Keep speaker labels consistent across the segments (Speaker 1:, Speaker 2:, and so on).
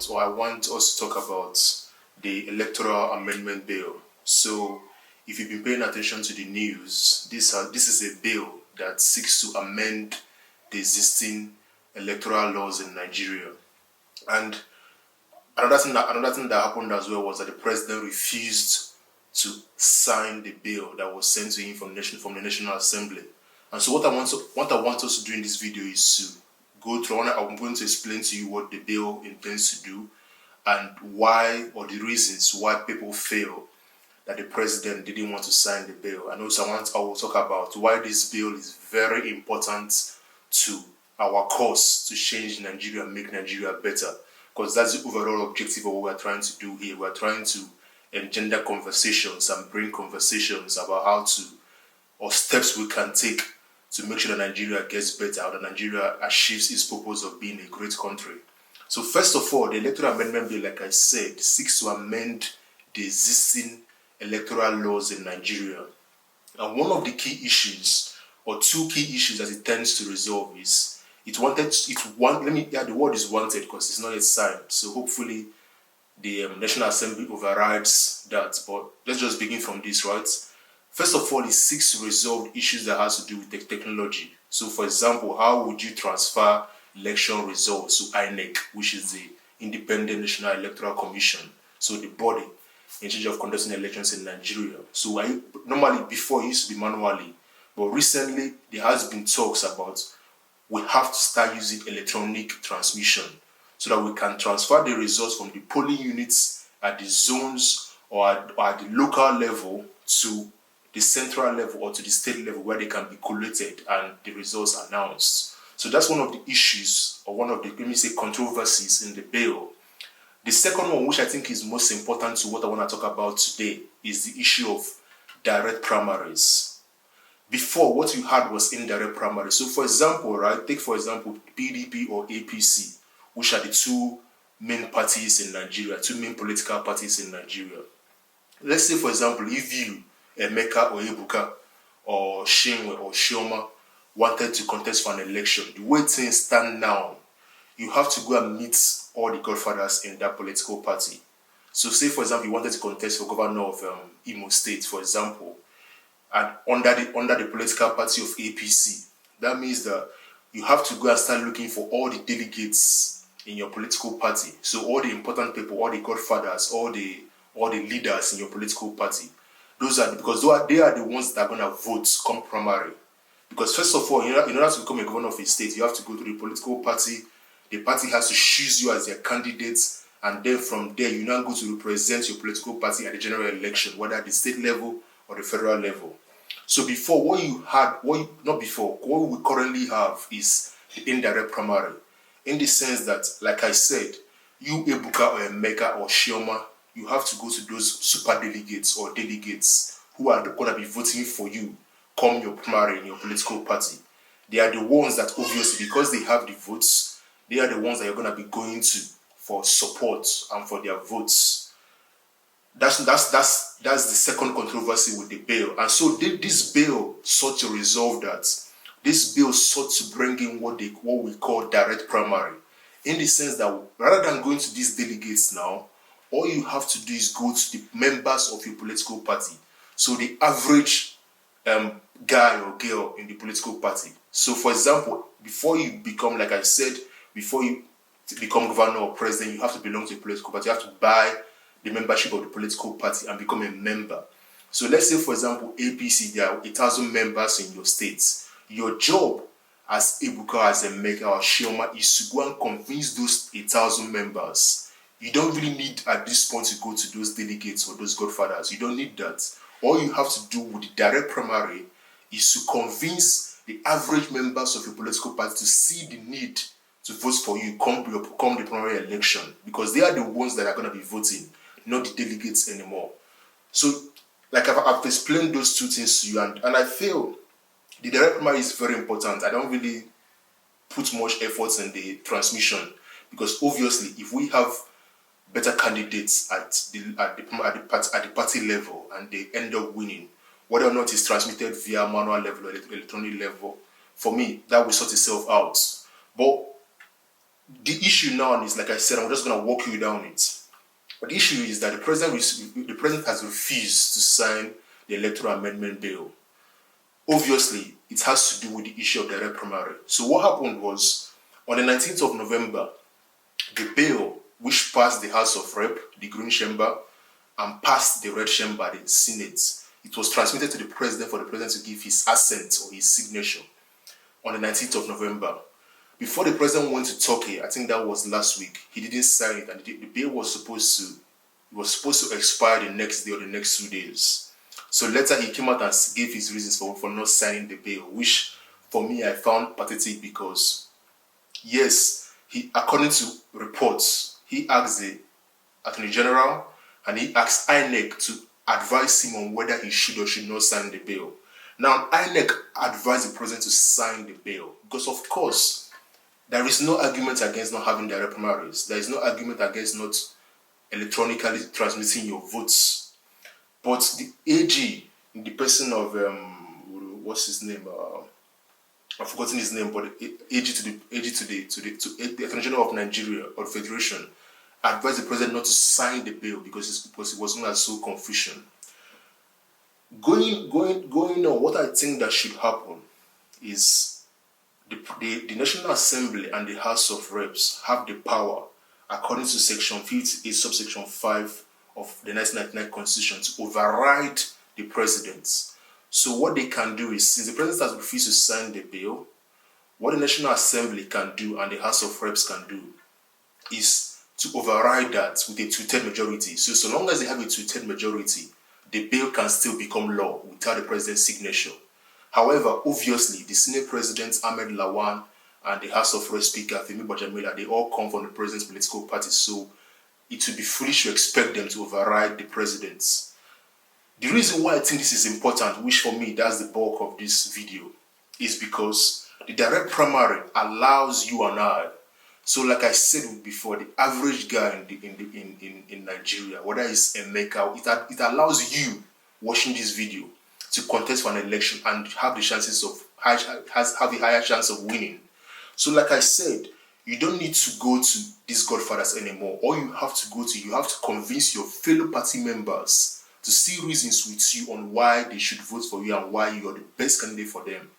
Speaker 1: or I want us to talk about the Electoral Amendment Bill. So, if you've been paying attention to the news, this is a bill that seeks to amend the existing electoral laws in Nigeria. And another thing that happened as well was that the president refused to sign the bill that was sent to him from the National Assembly. And so what I want us to do in this video is to go through. I'm going to explain to you what the bill intends to do and why, or the reasons why people feel that the president didn't want to sign the bill. And also I will talk about why this bill is very important to our cause to change Nigeria and make Nigeria better. Because that's the overall objective of what we're trying to do here. We're trying to engender conversations and bring conversations about how to, or steps we can take to make sure that Nigeria gets better, or that Nigeria achieves its purpose of being a great country. So first of all, the Electoral Amendment Bill, like I said, seeks to amend the existing electoral laws in Nigeria. And one of the key issues, or two key issues that it tends to resolve is, the word is wanted because it's not yet signed. So hopefully the National Assembly overrides that. But let's just begin from this, right? First of all, it seeks to resolve issues that has to do with technology. So for example, how would you transfer election results to INEC, which is the Independent National Electoral Commission, so the body in charge of conducting elections in Nigeria. So normally before it used to be manually, but recently there has been talks about we have to start using electronic transmission so that we can transfer the results from the polling units at the zones or at the local level to the central level or to the state level where they can be collated and the results announced. So that's one of the issues, or one of the, controversies in the bill. The second one, which I think is most important to what I want to talk about today, is the issue of direct primaries. Before, what you had was indirect primaries. So for example, take for example PDP or APC, which are the two main parties in Nigeria, two main political parties in Nigeria. Let's say for example, if you, Emeka or Ebuka or Shinwe or Shioma wanted to contest for an election, the way things stand now, you have to go and meet all the godfathers in that political party. So say for example, you wanted to contest for governor of Imo State, for example, and under the political party of APC. That means that you have to go and start looking for all the delegates in your political party. So all the important people, all the godfathers, all the leaders in your political party. Because they are the ones that are going to vote come primary. Because first of all, in order to become a governor of a state, you have to go to the political party. The party has to choose you as their candidate, and then from there, you now go to represent your political party at the general election, whether at the state level or the federal level. So before, what we currently have is the indirect primary, in the sense that, like I said, you, Ebuka or Emeka or Shioma, you have to go to those super delegates or delegates who are going to be voting for you come your primary in your political party. They are the ones that obviously, because they have the votes, they are the ones that you're going to be going to for support and for their votes. That's the second controversy with the bill. And so this bill sought to resolve that. This bill sought to bring in what we call direct primary, in the sense that rather than going to these delegates now, all you have to do is go to the members of your political party. So the average guy or girl in the political party. So for example, before you become, like I said, before you become governor or president, you have to belong to a political party. You have to buy the membership of the political party and become a member. So let's say, for example, APC, there are 1,000 members in your states. Your job as Ebuka, as Emeka or Shioma is to go and convince those 1,000 members. You don't really need at this point to go to those delegates or those godfathers. You don't need that. All you have to do with the direct primary is to convince the average members of your political party to see the need to vote for you come the primary election, because they are the ones that are going to be voting, not the delegates anymore. So, like I've explained those two things to you, and I feel the direct primary is very important. I don't really put much effort in the transmission, because obviously, if we have better candidates at the party level and they end up winning, whether or not it's transmitted via manual level or electronic level, for me, that will sort itself out. But The issue now is, like I said, I'm just going to walk you down it. But the issue is that the president has refused to sign the electoral amendment bill. Obviously, it has to do with the issue of direct primary. So what happened was, on the 19th of November, the bill, which passed the House of Rep, the Green Chamber, and passed the Red Chamber, the Senate, it was transmitted to the president for the president to give his assent or his signature on the 19th of November. Before the president went to Turkey, I think that was last week, he didn't sign it, and the bill was supposed to expire the next day or the next 2 days. So later he came out and gave his reasons for not signing the bill, which for me I found pathetic because, yes, according to reports, he asked the Attorney General and he asked INEC to advise him on whether he should or should not sign the bill. Now, INEC advised the president to sign the bill because, of course, there is no argument against not having direct primaries. There is no argument against not electronically transmitting your votes. But the AG, in the person of, what's his name? I've forgotten his name, but AG to the Attorney General of Nigeria or Federation advised the president not to sign the bill because it was going to sow confusion. Going on, what I think that should happen is the National Assembly and the House of Reps have the power, according to Section 58, subsection 5 of the 1999 Constitution, to override the president. So what they can do is, since the president has refused to sign the bill, what the National Assembly can do and the House of Reps can do is to override that with a 2/3 majority. So long as they have a 2/3 majority, the bill can still become law without the president's signature. However, obviously, the Senate President Ahmed Lawan and the House of Reps Speaker Femi Bajamila, they all come from the president's political party, so it would be foolish to expect them to override the president. The reason why I think this is important, which for me that's the bulk of this video, is because the direct primary allows you and I. So, like I said before, the average guy in Nigeria, whether it's Emeka, it allows you watching this video to contest for an election and have the chances of have a higher chance of winning. So, like I said, you don't need to go to these godfathers anymore. All you have to convince your fellow party members to see reasons with you on why they should vote for you and why you are the best candidate for them.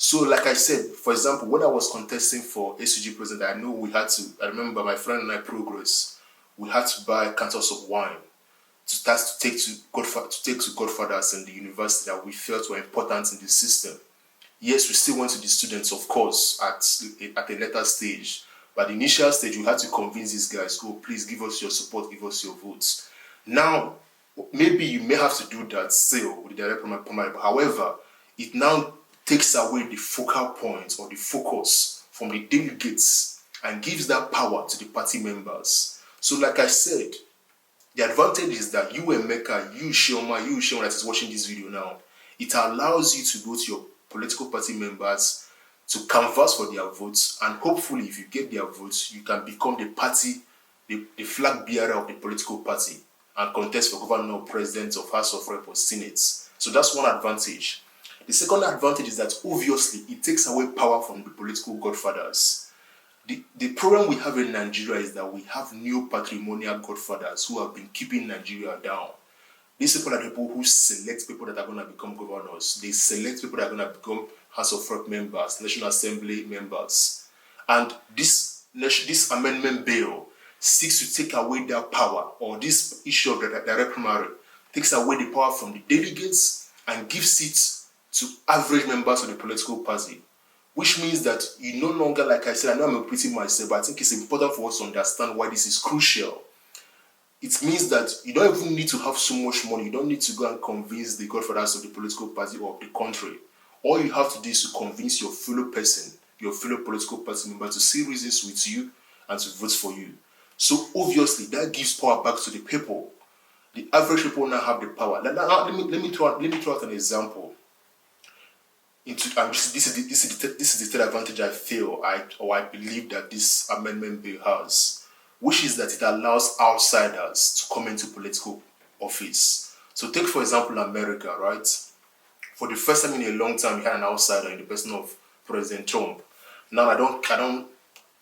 Speaker 1: So, like I said, for example, when I was contesting for SUG president, I remember my friend and I Progress, we had to buy cantons of wine to take to godfathers in the university that we felt were important in the system. Yes, we still went to the students, of course, at a later stage. But the initial stage, we had to convince these guys, oh, please give us your support, give us your votes. Now, maybe you may have to do that still with the direct primary. However, it now takes away the focal point or the focus from the delegates and gives that power to the party members. So, like I said, the advantage is that you, Emeka, you, Shoma that is watching this video now, it allows you to go to your political party members to canvass for their votes, and hopefully, if you get their votes, you can become the flag bearer of the political party and contest for governor, president of House of Rep or Senate. So that's one advantage. The second advantage is that obviously it takes away power from the political godfathers. The problem we have in Nigeria is that we have neo-patrimonial godfathers who have been keeping Nigeria down. These people are the people who select people that are going to become governors. They select people that are going to become House of Rep members, National Assembly members. And this amendment bill seeks to take away their power, or this issue of the direct primary takes away the power from the delegates and gives it to average members of the political party. Which means that you no longer, like I said, I know I'm repeating myself, but I think it's important for us to understand why this is crucial. It means that you don't even need to have so much money. You don't need to go and convince the godfathers of the political party or of the country. All you have to do is to convince your fellow person, your fellow political party member to see reasons with you and to vote for you. So obviously that gives power back to the people. The average people now have the power. Let me throw out an example. This is the third advantage I feel I believe that this amendment bill has, which is that it allows outsiders to come into political office. So take for example America, right? For the first time in a long time, we had an outsider in the person of President Trump. Now I don't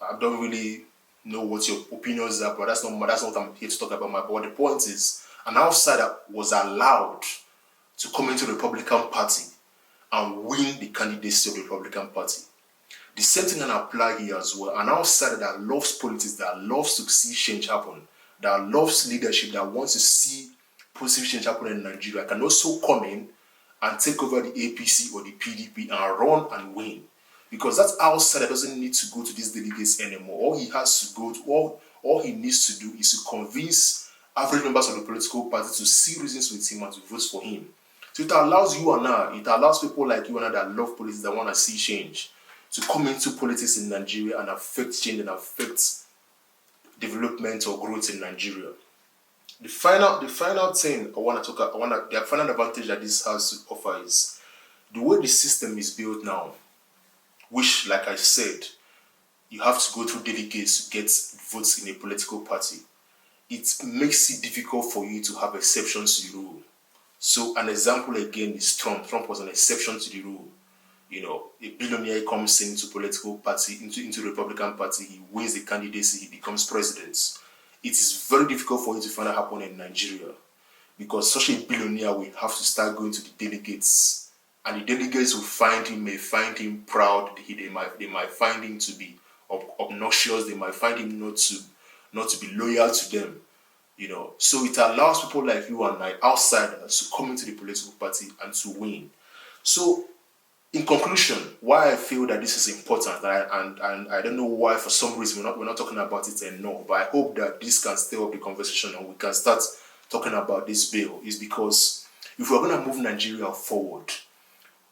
Speaker 1: I don't really know what your opinions are, but that's not what I'm here to talk about. But the point is, an outsider was allowed to come into the Republican Party and win the candidacy of the Republican Party. The same thing can apply here as well. An outsider that loves politics, that loves to see change happen, that loves leadership, that wants to see positive change happen in Nigeria, can also come in and take over the APC or the PDP and run and win. Because that outsider doesn't need to go to these delegates anymore. All he has to go to, all he needs to do is to convince average members of the political party to see reasons with him and to vote for him. So it allows you and I, it allows people like you and I that love politics, that want to see change, to come into politics in Nigeria and affect change and affect development or growth in Nigeria. The final thing the final advantage that this has to offer is the way the system is built now, which, like I said, you have to go through delegates to get votes in a political party. It makes it difficult for you to have exceptions to the rule. So an example again is Trump. Trump was an exception to the rule. You know, a billionaire comes into political party, into the Republican Party, he wins the candidacy, he becomes president. It is very difficult for you to find that happen in Nigeria, because such a billionaire will have to start going to the delegates, and the delegates may find him proud. They might find him to be obnoxious. They might find him not to be loyal to them. You know, so it allows people like you and I, outsiders, to come into the political party and to win. So, in conclusion, why I feel that this is important, and I don't know why, for some reason we're not talking about it enough, but I hope that this can stir up the conversation and we can start talking about this bill, is because if we're going to move Nigeria forward,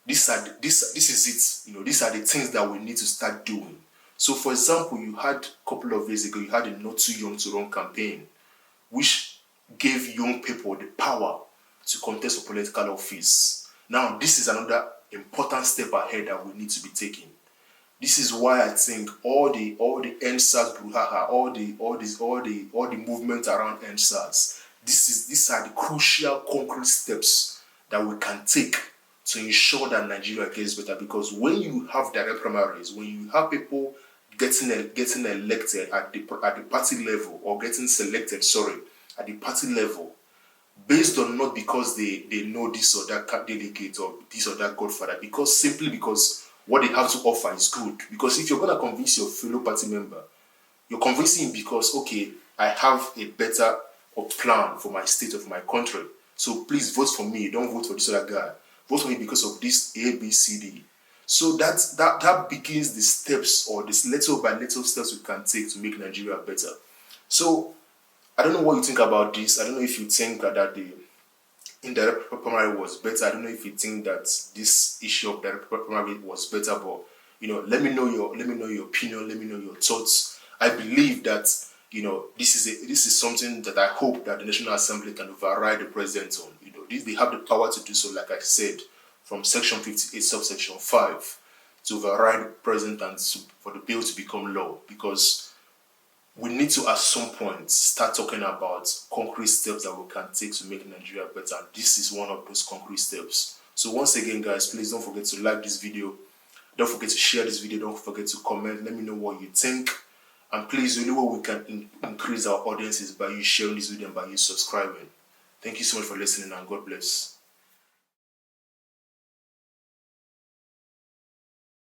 Speaker 1: this is it. You know, these are the things that we need to start doing. So, for example, you had a couple of years ago, you had a Not Too Young to Run campaign, which gave young people the power to contest for political office. Now, this is another important step ahead that we need to be taking. This is why I think all the EndSARS brouhaha, all the movement around EndSARS, these are the crucial concrete steps that we can take to ensure that Nigeria gets better. Because when you have direct primaries, when you have people getting elected at the party level, or getting selected, at the party level, based on not because they know this or that delegate or this or that godfather, simply because what they have to offer is good. Because if you're going to convince your fellow party member, you're convincing him because, okay, I have a better plan for my state or for my country, so please vote for me, don't vote for this other guy. Vote for me because of this A, B, C, D. So that begins the steps, or this little by little steps we can take to make Nigeria better. So I don't know what you think about this. I don't know if you think that the indirect primary was better. I don't know if you think that this issue of direct primary was better. But let me know your opinion. Let me know your thoughts. I believe that this is something that I hope that the National Assembly can override the president on. They have the power to do so, like I said, from Section 58, subsection 5, to override the president and for the bill to become law. Because we need to, at some point, start talking about concrete steps that we can take to make Nigeria better. This is one of those concrete steps. So once again, guys, please don't forget to like this video. Don't forget to share this video. Don't forget to comment. Let me know what you think. And please, the only way we can increase our audience is by you sharing this video and by you subscribing. Thank you so much for listening, and God bless.